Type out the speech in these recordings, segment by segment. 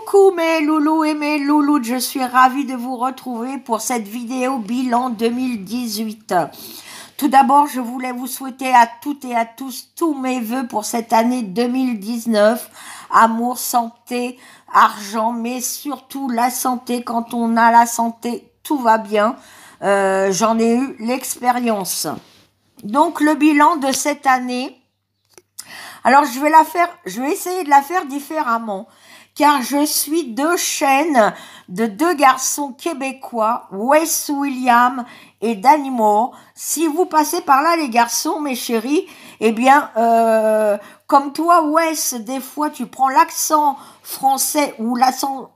Coucou mes loulous et mes louloutes, je suis ravie de vous retrouver pour cette vidéo bilan 2018. Tout d'abord, je voulais vous souhaiter à toutes et à tous tous mes vœux pour cette année 2019. Amour, santé, argent, mais surtout la santé. Quand on a la santé, tout va bien. J'en ai eu l'expérience. Donc le bilan de cette année, alors je vais essayer de la faire différemment. Car je suis deux chaînes de deux garçons québécois, Wes William et Danny Moore. Si vous passez par là, les garçons, mes chéris, eh bien, comme toi, Wes, des fois, tu prends l'accent français ou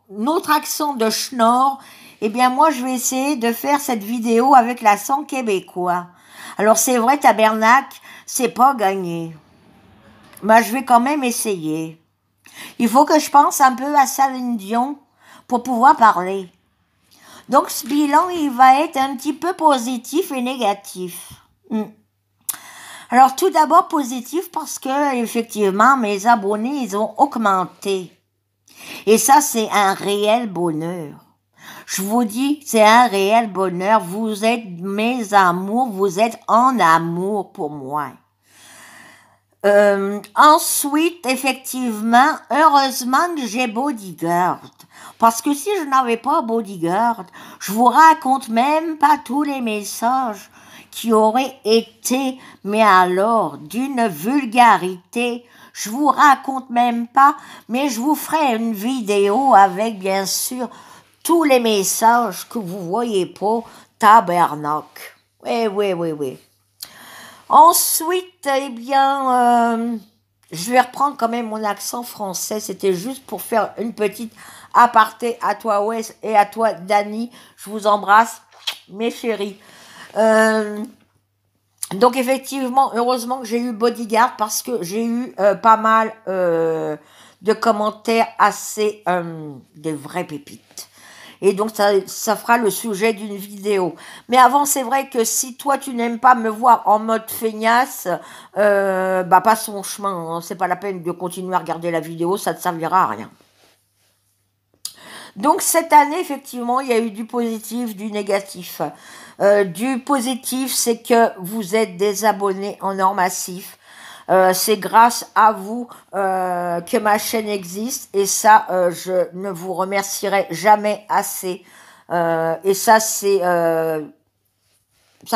notre accent de schnorr, eh bien, moi, je vais essayer de faire cette vidéo avec l'accent québécois. Alors, c'est vrai, tabernacle, c'est pas gagné. Mais je vais quand même essayer. Il faut que je pense un peu à Céline Dion pour pouvoir parler. Donc ce bilan, il va être un petit peu positif et négatif. Alors tout d'abord positif parce que effectivement mes abonnés, ils ont augmenté. Et ça, c'est un réel bonheur. Je vous dis, c'est un réel bonheur. Vous êtes mes amours, vous êtes en amour pour moi. Ensuite, effectivement, heureusement que j'ai Bodyguard. Parce que si je n'avais pas Bodyguard, je vous raconte même pas tous les messages qui auraient été, mais alors, d'une vulgarité. Je vous raconte même pas, mais je vous ferai une vidéo avec, bien sûr, tous les messages que vous voyez pas, tabernacle. Oui. Ensuite, eh bien, je vais reprendre quand même mon accent français. C'était juste pour faire une petite aparté à toi, Wes, et à toi, Dani. Je vous embrasse, mes chéris. Donc, effectivement, heureusement que j'ai eu Bodyguard parce que j'ai eu pas mal de commentaires assez des vraies pépites. Et donc, ça fera le sujet d'une vidéo. Mais avant, c'est vrai que si toi, tu n'aimes pas me voir en mode feignasse, passe ton chemin. Hein. C'est pas la peine de continuer à regarder la vidéo, ça ne te servira à rien. Donc, cette année, effectivement, il y a eu du positif, du négatif. Du positif, c'est que vous êtes des abonnés en or massif. C'est grâce à vous que ma chaîne existe et ça, je ne vous remercierai jamais assez. Et ça, ça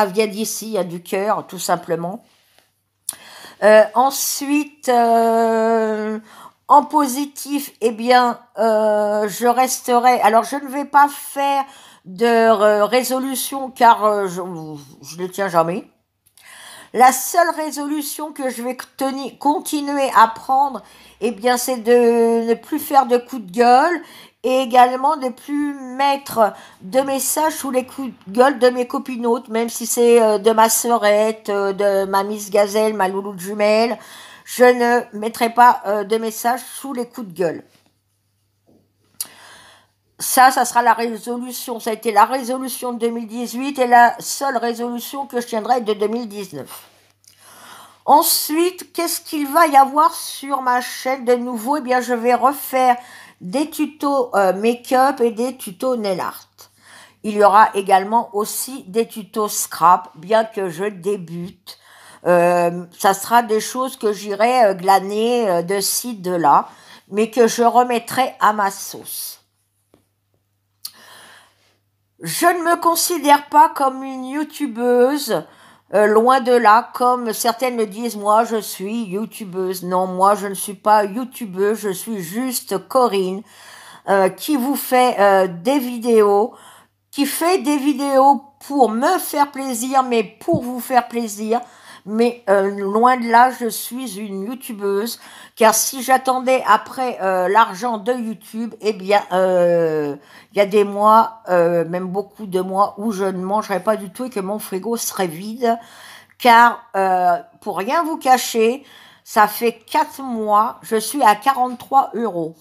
vient d'ici, il y a du cœur, tout simplement. Ensuite, en positif, eh bien, je resterai. Alors, je ne vais pas faire de résolution car je ne tiens jamais. La seule résolution que je vais continuer à prendre, eh bien, c'est de ne plus faire de coups de gueule et également de ne plus mettre de messages sous les coups de gueule de mes copinotes, même si c'est de ma sœurette, de ma Miss Gazelle, ma louloute jumelle. Je ne mettrai pas de messages sous les coups de gueule. Ça sera la résolution. Ça a été la résolution de 2018 et la seule résolution que je tiendrai de 2019. Ensuite, qu'est-ce qu'il va y avoir sur ma chaîne de nouveau? Eh bien, je vais refaire des tutos make-up et des tutos nail art. Il y aura également aussi des tutos scrap, bien que je débute. Ça sera des choses que j'irai glaner de ci, de là, mais que je remettrai à ma sauce. Je ne me considère pas comme une youtubeuse, loin de là, comme certaines le disent, moi je suis youtubeuse. Non, moi je ne suis pas youtubeuse, je suis juste Corinne, qui vous fait des vidéos, qui fait des vidéos pour me faire plaisir, mais pour vous faire plaisir. Mais loin de là, je suis une youtubeuse, car si j'attendais après l'argent de YouTube, eh bien, il y a des mois, même beaucoup de mois, où je ne mangerais pas du tout et que mon frigo serait vide, car pour rien vous cacher, ça fait 4 mois, je suis à 43 €.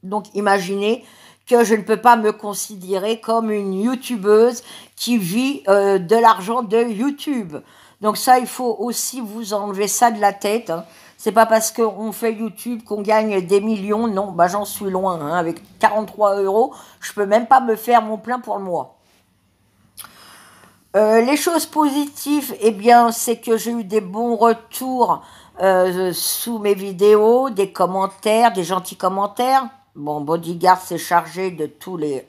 Donc imaginez que je ne peux pas me considérer comme une youtubeuse qui vit de l'argent de YouTube. Donc ça, il faut aussi vous enlever ça de la tête. Hein. C'est pas parce qu'on fait YouTube qu'on gagne des millions. Non, bah j'en suis loin. Hein. Avec 43 euros, je peux même pas me faire mon plein pour le mois. Les choses positives, eh bien, c'est que j'ai eu des bons retours sous mes vidéos, des commentaires, des gentils commentaires. Bon, Bodyguard s'est chargé de tous les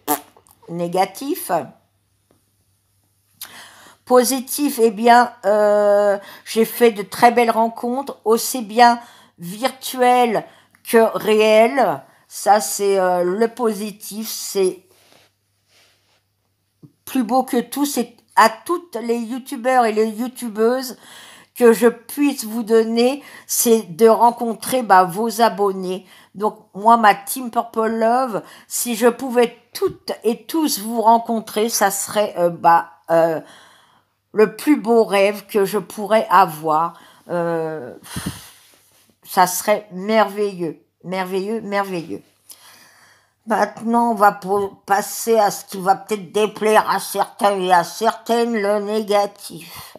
négatifs. Positif, eh bien, j'ai fait de très belles rencontres, aussi bien virtuelles que réelles. Ça, c'est le positif, c'est plus beau que tout. C'est à toutes les youtubeurs et les youtubeuses que je puisse vous donner, c'est de rencontrer vos abonnés. Donc, moi, ma Team Purple Love, si je pouvais toutes et tous vous rencontrer, ça serait le plus beau rêve que je pourrais avoir. Ça serait merveilleux, merveilleux, merveilleux. Maintenant, on va passer à ce qui va peut-être déplaire à certains et à certaines, le négatif.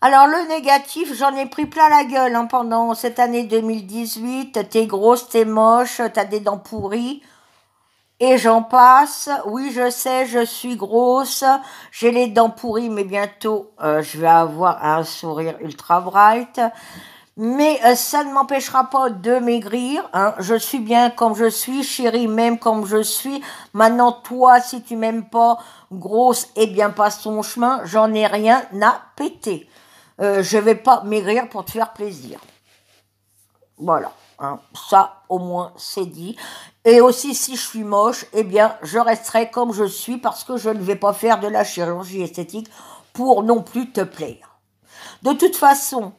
Alors, le négatif, j'en ai pris plein la gueule pendant cette année 2018. T'es grosse, t'es moche, t'as des dents pourries. Et j'en passe. Oui, je sais, je suis grosse. J'ai les dents pourries, mais bientôt, je vais avoir un sourire ultra bright. Mais ça ne m'empêchera pas de maigrir. Hein. Je suis bien comme je suis, chérie, même comme je suis. Maintenant, toi, si tu m'aimes pas, grosse, eh bien, passe ton chemin. J'en ai rien à péter. Je vais pas maigrir pour te faire plaisir. Voilà. Hein. Ça, au moins, c'est dit. Et aussi, si je suis moche, eh bien, je resterai comme je suis parce que je ne vais pas faire de la chirurgie esthétique pour non plus te plaire. De toute façon,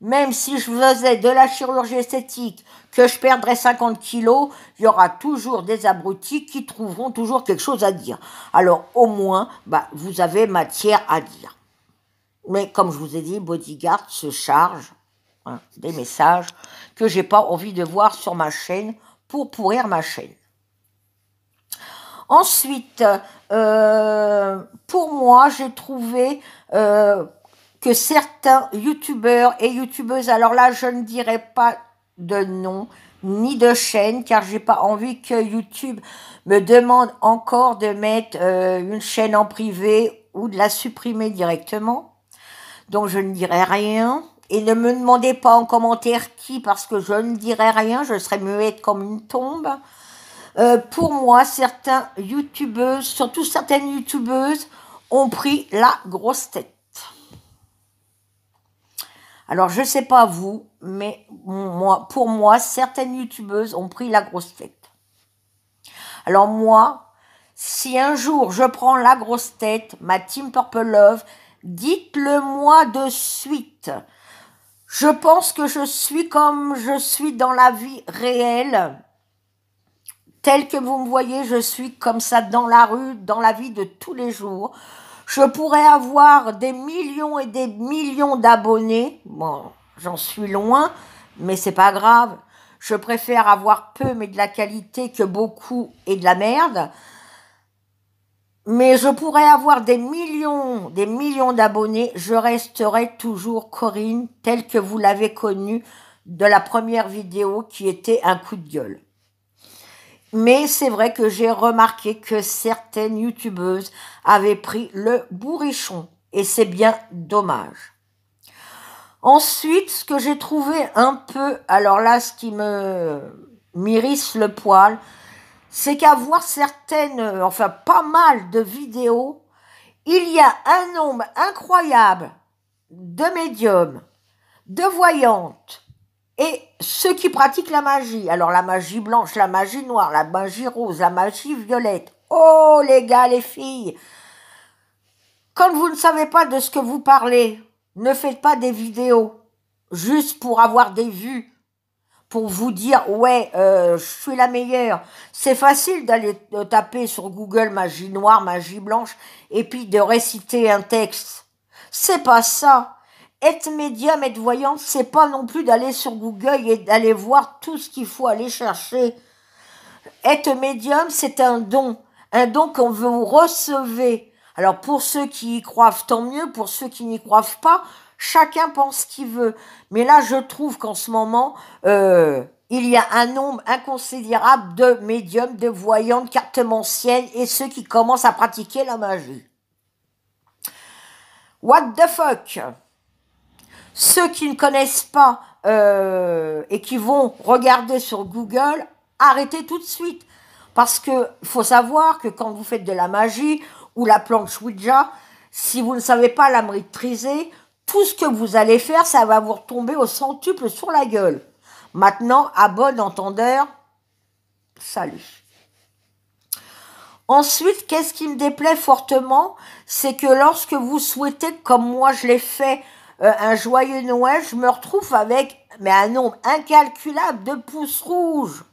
même si je faisais de la chirurgie esthétique, que je perdrais 50 kilos, il y aura toujours des abrutis qui trouveront toujours quelque chose à dire. Alors, au moins, vous avez matière à dire. Mais comme je vous ai dit, Bodyguard se charge des messages que j'ai pas envie de voir sur ma chaîne pour pourrir ma chaîne. Ensuite, pour moi, j'ai trouvé que certains youtubeurs et youtubeuses, alors là, je ne dirai pas de nom ni de chaîne, car j'ai pas envie que YouTube me demande encore de mettre une chaîne en privé ou de la supprimer directement. Donc, je ne dirai rien. Et ne me demandez pas en commentaire qui, parce que je ne dirai rien, je serai muette comme une tombe. Pour moi, certains youtubeuses, surtout certaines youtubeuses, ont pris la grosse tête. Alors, je ne sais pas vous, mais pour moi, certaines youtubeuses ont pris la grosse tête. Alors moi, si un jour je prends la grosse tête, ma Team Purple Love, dites-le moi de suite. Je pense que je suis comme je suis dans la vie réelle. Tel que vous me voyez, je suis comme ça dans la rue, dans la vie de tous les jours. Je pourrais avoir des millions et des millions d'abonnés. Bon, j'en suis loin, mais c'est pas grave. Je préfère avoir peu mais de la qualité que beaucoup et de la merde. Mais je pourrais avoir des millions d'abonnés. Je resterai toujours Corinne, telle que vous l'avez connue de la première vidéo qui était un coup de gueule. Mais c'est vrai que j'ai remarqué que certaines youtubeuses avaient pris le bourrichon. Et c'est bien dommage. Ensuite, ce que j'ai trouvé un peu, alors là, ce qui m'irrisse le poil, c'est qu'à voir certaines, pas mal de vidéos, il y a un nombre incroyable de médiums, de voyantes, et ceux qui pratiquent la magie. Alors la magie blanche, la magie noire, la magie rose, la magie violette. Oh les gars, les filles, quand vous ne savez pas de ce que vous parlez, ne faites pas des vidéos juste pour avoir des vues, pour vous dire ouais, je suis la meilleure. C'est facile d'aller taper sur Google magie noire, magie blanche, et puis de réciter un texte. C'est pas ça. Être médium, être voyante, c'est pas non plus d'aller sur Google et d'aller voir tout ce qu'il faut aller chercher. Être médium, c'est un don qu'on veut vous recevez. Alors pour ceux qui y croient, tant mieux. Pour ceux qui n'y croient pas, Chacun pense ce qu'il veut. Mais là, je trouve qu'en ce moment, il y a un nombre inconsidérable de médiums, de voyants, de cartomanciennes et ceux qui commencent à pratiquer la magie. What the fuck? Ceux qui ne connaissent pas et qui vont regarder sur Google, arrêtez tout de suite. Parce que faut savoir que quand vous faites de la magie ou la planche Ouija, si vous ne savez pas la maîtriser, tout ce que vous allez faire, ça va vous retomber au centuple sur la gueule. Maintenant, à bon entendeur, salut. Ensuite, qu'est-ce qui me déplaît fortement, c'est que lorsque vous souhaitez, comme moi je l'ai fait, un joyeux Noël, je me retrouve avec un nombre incalculable de pouces rouges.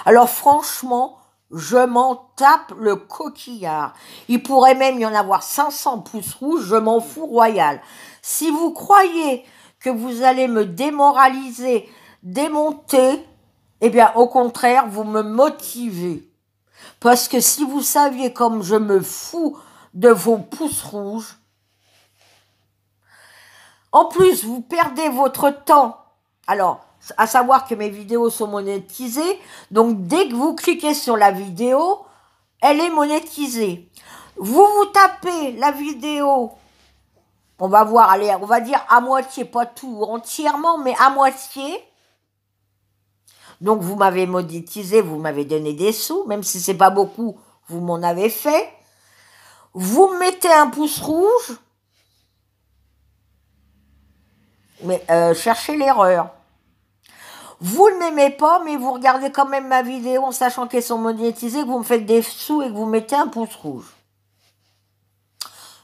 Alors franchement, je m'en tape le coquillard. Il pourrait même y en avoir 500 pouces rouges, je m'en fous royal. Si vous croyez que vous allez me démoraliser, démonter, eh bien au contraire, vous me motivez. Parce que si vous saviez comme je me fous de vos pouces rouges, en plus vous perdez votre temps. Alors, à savoir que mes vidéos sont monétisées, donc dès que vous cliquez sur la vidéo, elle est monétisée. Vous tapez la vidéo, on va voir, allez, on va dire à moitié, pas tout entièrement, mais à moitié. Donc vous m'avez monétisé, vous m'avez donné des sous, même si c'est pas beaucoup, vous m'en avez fait. Vous mettez un pouce rouge, mais cherchez l'erreur. Vous ne m'aimez pas, mais vous regardez quand même ma vidéo en sachant qu'elles sont monétisées, que vous me faites des sous et que vous mettez un pouce rouge.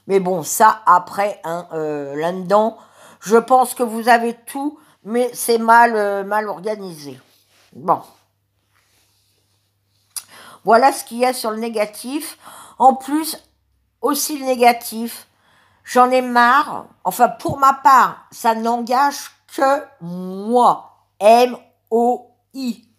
Mais bon, ça, après, hein, là-dedans, je pense que vous avez tout, mais c'est mal organisé. Bon. Voilà ce qu'il y a sur le négatif. En plus, aussi le négatif, j'en ai marre. Enfin, pour ma part, ça n'engage que moi. M-O-I.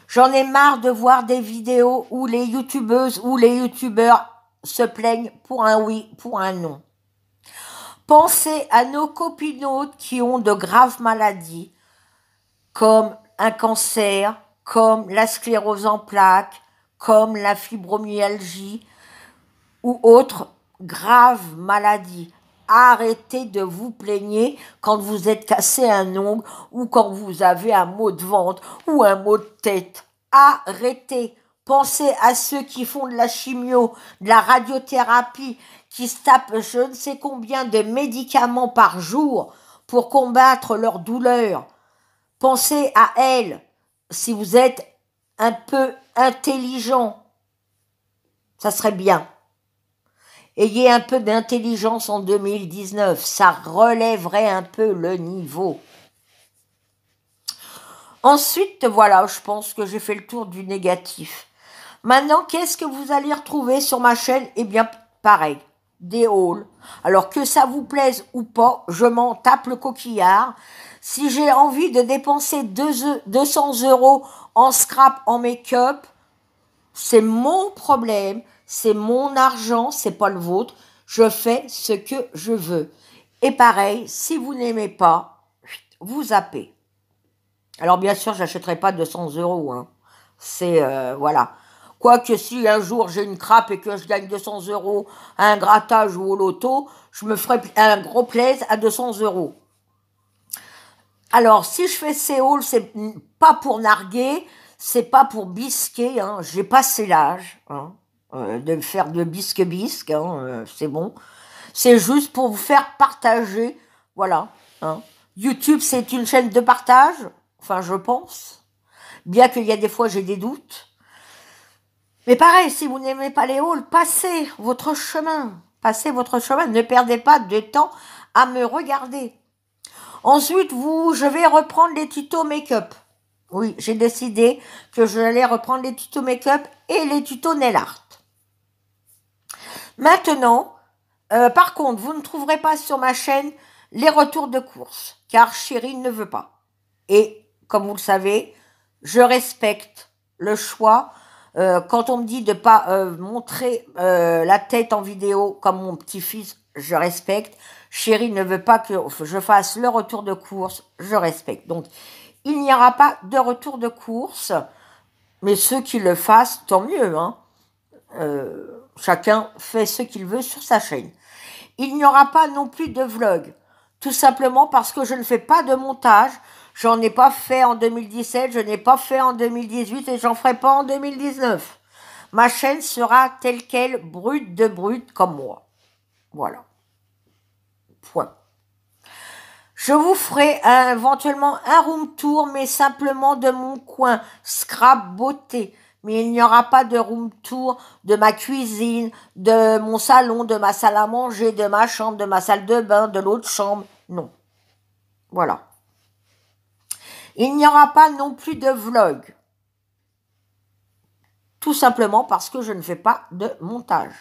J'en ai marre de voir des vidéos où les youtubeuses ou les youtubeurs se plaignent pour un oui, pour un non. Pensez à nos copinautes qui ont de graves maladies, comme un cancer, comme la sclérose en plaques, comme la fibromyalgie ou autres graves maladies. Arrêtez de vous plaigner quand vous êtes cassé un ongle ou quand vous avez un maux de ventre ou un maux de tête. Arrêtez. Pensez à ceux qui font de la chimio, de la radiothérapie, qui se tapent je ne sais combien de médicaments par jour pour combattre leur douleur. Pensez à elles. Si vous êtes un peu intelligent, ça serait bien. Ayez un peu d'intelligence en 2019, ça relèverait un peu le niveau. Ensuite, voilà, je pense que j'ai fait le tour du négatif. Maintenant, qu'est-ce que vous allez retrouver sur ma chaîne? Eh bien, pareil, des hauls. Alors que ça vous plaise ou pas, je m'en tape le coquillard. Si j'ai envie de dépenser 200 € en scrap, en make-up, c'est mon problème, c'est mon argent, c'est pas le vôtre. Je fais ce que je veux. Et pareil, si vous n'aimez pas, vous zappez. Alors bien sûr, j'achèterai pas 200 €. Hein. C'est voilà. Quoique si un jour j'ai une crappe et que je gagne 200 € à un grattage ou au loto, je me ferai un gros plaisir à 200 €. Alors si je fais ces hauls, c'est pas pour narguer, c'est pas pour bisquer. Hein. J'ai passé l'âge de faire de bisque-bisque, c'est bon. C'est juste pour vous faire partager, voilà. Hein. YouTube, c'est une chaîne de partage, enfin je pense, bien qu'il y a des fois j'ai des doutes. Mais pareil, si vous n'aimez pas les hauls, passez votre chemin, ne perdez pas de temps à me regarder. Ensuite, je vais reprendre les tutos make-up. Oui, j'ai décidé que je allais reprendre les tutos make-up et les tutos nail art. Maintenant, par contre, vous ne trouverez pas sur ma chaîne les retours de course, car Chérie ne veut pas. Et, comme vous le savez, je respecte le choix. Quand on me dit de ne pas montrer la tête en vidéo comme mon petit-fils, je respecte. Chéri ne veut pas que je fasse le retour de course, je respecte. Donc, il n'y aura pas de retour de course, mais ceux qui le fassent, tant mieux, hein. Chacun fait ce qu'il veut sur sa chaîne. Il n'y aura pas non plus de vlog, tout simplement parce que je ne fais pas de montage. J'en ai pas fait en 2017, je n'ai pas fait en 2018 et j'en ferai pas en 2019. Ma chaîne sera telle quelle, brute de brute comme moi. Voilà. Point. Je vous ferai éventuellement un room tour, mais simplement de mon coin, scrap beauté. Mais il n'y aura pas de room tour de ma cuisine, de mon salon, de ma salle à manger, de ma chambre, de ma salle de bain, de l'autre chambre. Non. Voilà. Il n'y aura pas non plus de vlog. Tout simplement parce que je ne fais pas de montage.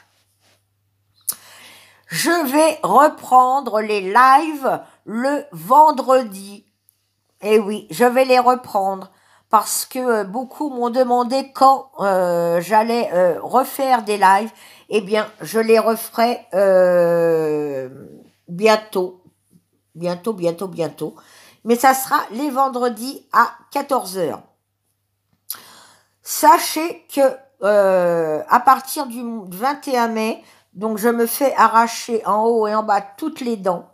Je vais reprendre les lives le vendredi. Et oui, je vais les reprendre parce que beaucoup m'ont demandé quand j'allais refaire des lives. Eh bien, je les referai bientôt. Bientôt. Mais ça sera les vendredis à 14 heures. Sachez que à partir du 21 mai, donc je me fais arracher en haut et en bas toutes les dents.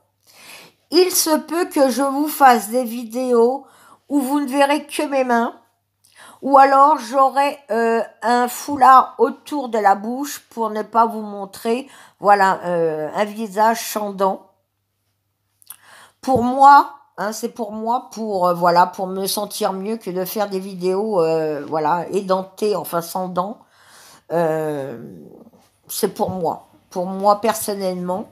Il se peut que je vous fasse des vidéos où vous ne verrez que mes mains, ou alors j'aurai un foulard autour de la bouche pour ne pas vous montrer, voilà, un visage sans dents. Pour moi, hein, c'est pour moi, voilà, pour me sentir mieux que de faire des vidéos, voilà, édentées, enfin sans dents. C'est pour moi personnellement.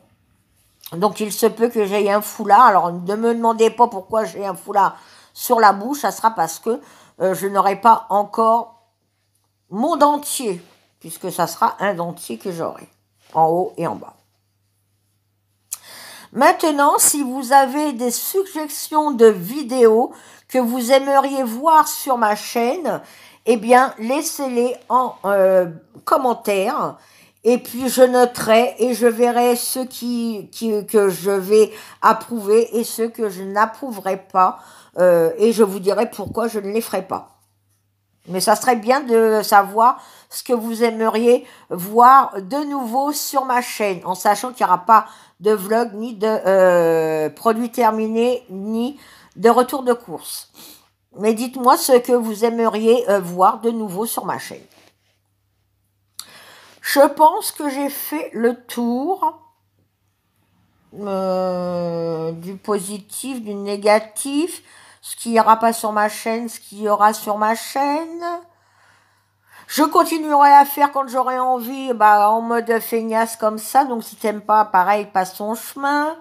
Donc il se peut que j'aie un foulard. Alors ne me demandez pas pourquoi j'ai un foulard sur la bouche, ça sera parce que je n'aurai pas encore mon dentier, puisque ça sera un dentier que j'aurai, en haut et en bas. Maintenant, si vous avez des suggestions de vidéos que vous aimeriez voir sur ma chaîne, eh bien, laissez-les en commentaire. Et puis, je noterai et je verrai ceux que je vais approuver et ceux que je n'approuverai pas. Et je vous dirai pourquoi je ne les ferai pas. Mais ça serait bien de savoir ce que vous aimeriez voir de nouveau sur ma chaîne, en sachant qu'il n'y aura pas de vlog, ni de produits terminés, ni de retour de course. Mais dites-moi ce que vous aimeriez voir de nouveau sur ma chaîne. Je pense que j'ai fait le tour du positif, du négatif, ce qu'il n'y aura pas sur ma chaîne, ce qu'il y aura sur ma chaîne. Je continuerai à faire quand j'aurai envie, en mode feignasse comme ça. Donc si t'aimes pas, pareil, passe ton chemin.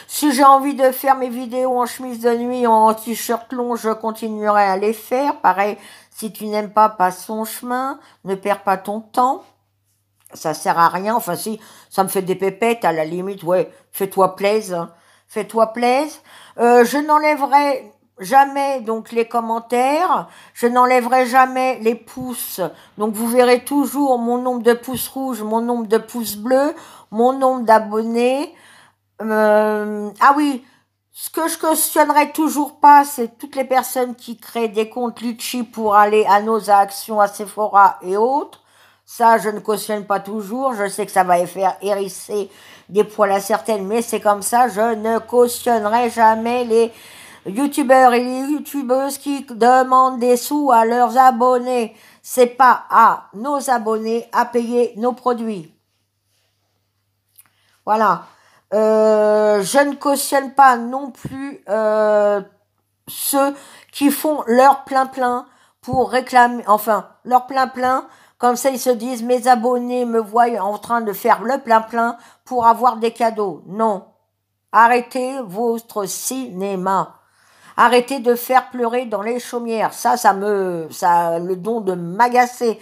Si j'ai envie de faire mes vidéos en chemise de nuit, en t-shirt long, je continuerai à les faire. Pareil, si tu n'aimes pas, passe ton chemin. Ne perds pas ton temps. Ça sert à rien. Enfin si, ça me fait des pépettes, à la limite, ouais, fais-toi plaisir. Fais-toi plaisir. Je n'enlèverai jamais donc les commentaires, je n'enlèverai jamais les pouces, donc vous verrez toujours mon nombre de pouces rouges, mon nombre de pouces bleus, mon nombre d'abonnés. Ah oui, ce que je cautionnerai toujours pas, c'est toutes les personnes qui créent des comptes Litchi pour aller à nos actions, à Sephora et autres. Ça, je ne cautionne pas toujours. Je sais que ça va faire hérisser des poils à certaines, mais c'est comme ça. Je ne cautionnerai jamais les youtubeurs et les youtubeuses qui demandent des sous à leurs abonnés. C'est pas à nos abonnés à payer nos produits. Voilà. Je ne cautionne pas non plus ceux qui font leur plein-plein pour réclamer, enfin, leur plein-plein. Comme ça, ils se disent, mes abonnés me voient en train de faire le plein-plein pour avoir des cadeaux. Non. Arrêtez votre cinéma. Arrêtez de faire pleurer dans les chaumières. Ça a le don de m'agacer.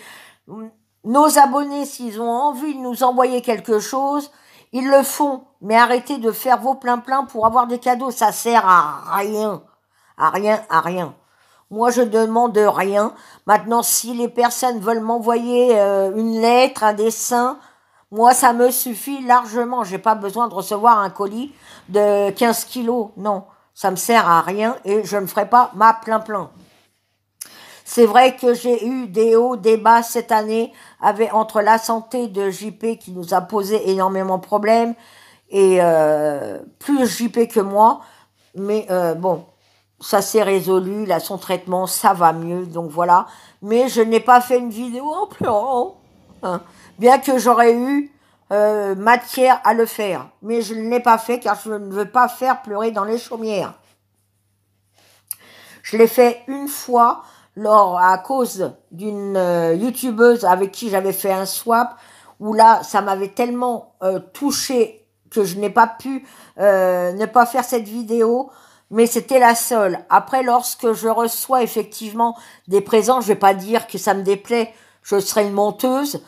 Nos abonnés, s'ils ont envie de nous envoyer quelque chose, ils le font. Mais arrêtez de faire vos plein-plein pour avoir des cadeaux. Ça sert à rien. À rien. Moi, je demande rien. Maintenant, si les personnes veulent m'envoyer une lettre, un dessin, Moi, ça me suffit largement. J'ai pas besoin de recevoir un colis de 15 kilos. Non, ça me sert à rien et je ne ferai pas ma plein-plein. C'est vrai que j'ai eu des hauts, des bas cette année avec, entre la santé de JP qui nous a posé énormément de problèmes et plus JP que moi. Mais bon, ça s'est résolu, là, son traitement, ça va mieux, donc voilà. Mais je n'ai pas fait une vidéo en pleurant, hein, bien que j'aurais eu matière à le faire. Mais je ne l'ai pas fait car je ne veux pas faire pleurer dans les chaumières. Je l'ai fait une fois à cause d'une youtubeuse avec qui j'avais fait un swap, où là, ça m'avait tellement touché que je n'ai pas pu ne pas faire cette vidéo, mais c'était la seule. Après, lorsque je reçois effectivement des présents, je vais pas dire que ça me déplaît, je serai une menteuse.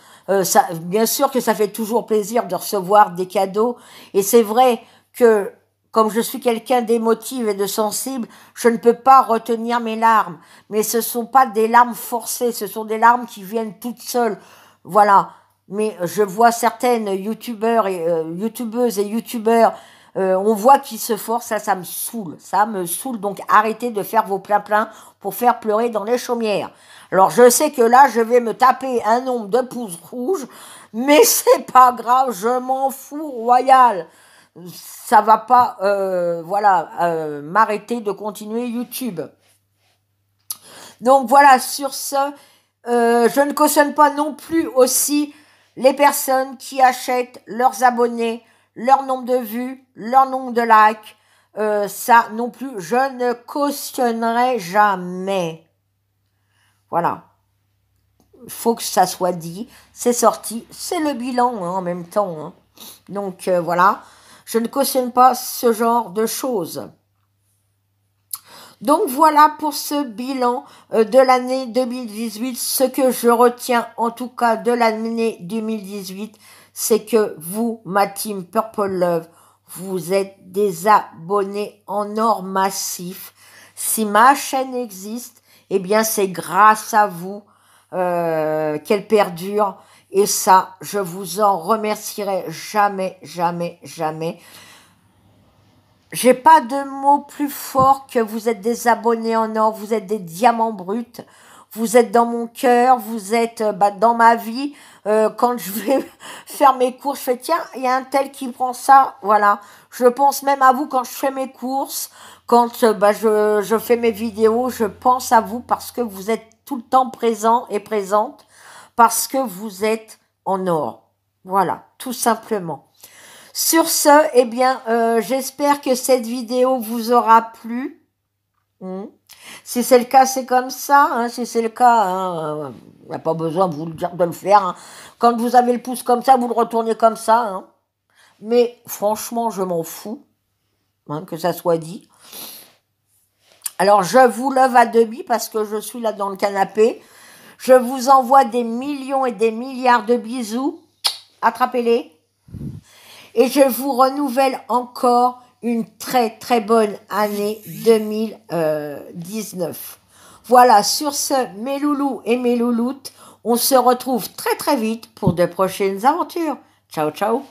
Bien sûr que ça fait toujours plaisir de recevoir des cadeaux, et c'est vrai que comme je suis quelqu'un d'émotive et de sensible, je ne peux pas retenir mes larmes. Mais ce sont pas des larmes forcées, ce sont des larmes qui viennent toutes seules. Voilà. Mais je vois certaines youtubeurs et youtubeuses et youtubeurs, on voit qu'ils se forcent, ça me saoule. Ça me saoule. Donc arrêtez de faire vos plein-plein pour faire pleurer dans les chaumières. Alors je sais que là, je vais me taper un nombre de pouces rouges, mais c'est pas grave, je m'en fous royal. Ça va pas, voilà, m'arrêter de continuer YouTube. Donc voilà, sur ce, je ne cautionne pas non plus aussi les personnes qui achètent leurs abonnés, leur nombre de vues, leur nombre de likes. Ça non plus, je ne cautionnerai jamais. Voilà. Il faut que ça soit dit, c'est sorti, c'est le bilan hein, en même temps. Hein. Donc voilà. Je ne cautionne pas ce genre de choses. Donc voilà pour ce bilan de l'année 2018. Ce que je retiens en tout cas de l'année 2018, c'est que vous, ma team Purple Love, vous êtes des abonnés en or massif. Si ma chaîne existe, eh bien c'est grâce à vous qu'elle perdure. Et ça, je vous en remercierai jamais, jamais, jamais. J'ai pas de mots plus forts que vous êtes des abonnés en or, vous êtes des diamants bruts, vous êtes dans mon cœur, vous êtes dans ma vie. Quand je vais faire mes courses, je fais tiens, il y a un tel qui prend ça, voilà. Je pense même à vous quand je fais mes courses, quand je fais mes vidéos, je pense à vous parce que vous êtes tout le temps présent et présente, parce que vous êtes en or. Voilà, tout simplement. Sur ce, eh bien, j'espère que cette vidéo vous aura plu. Si c'est le cas, c'est comme ça. Hein. Si c'est le cas, il n'y a pas besoin de vous le dire de le faire. Hein. Quand vous avez le pouce comme ça, vous le retournez comme ça. Hein. Mais franchement, je m'en fous que ça soit dit. Alors, je vous lève à demi parce que je suis là dans le canapé. Je vous envoie des millions et des milliards de bisous. Attrapez-les. Et je vous renouvelle encore une très très bonne année 2019. Voilà, sur ce, mes loulous et mes louloutes, on se retrouve très très vite pour de prochaines aventures. Ciao, ciao.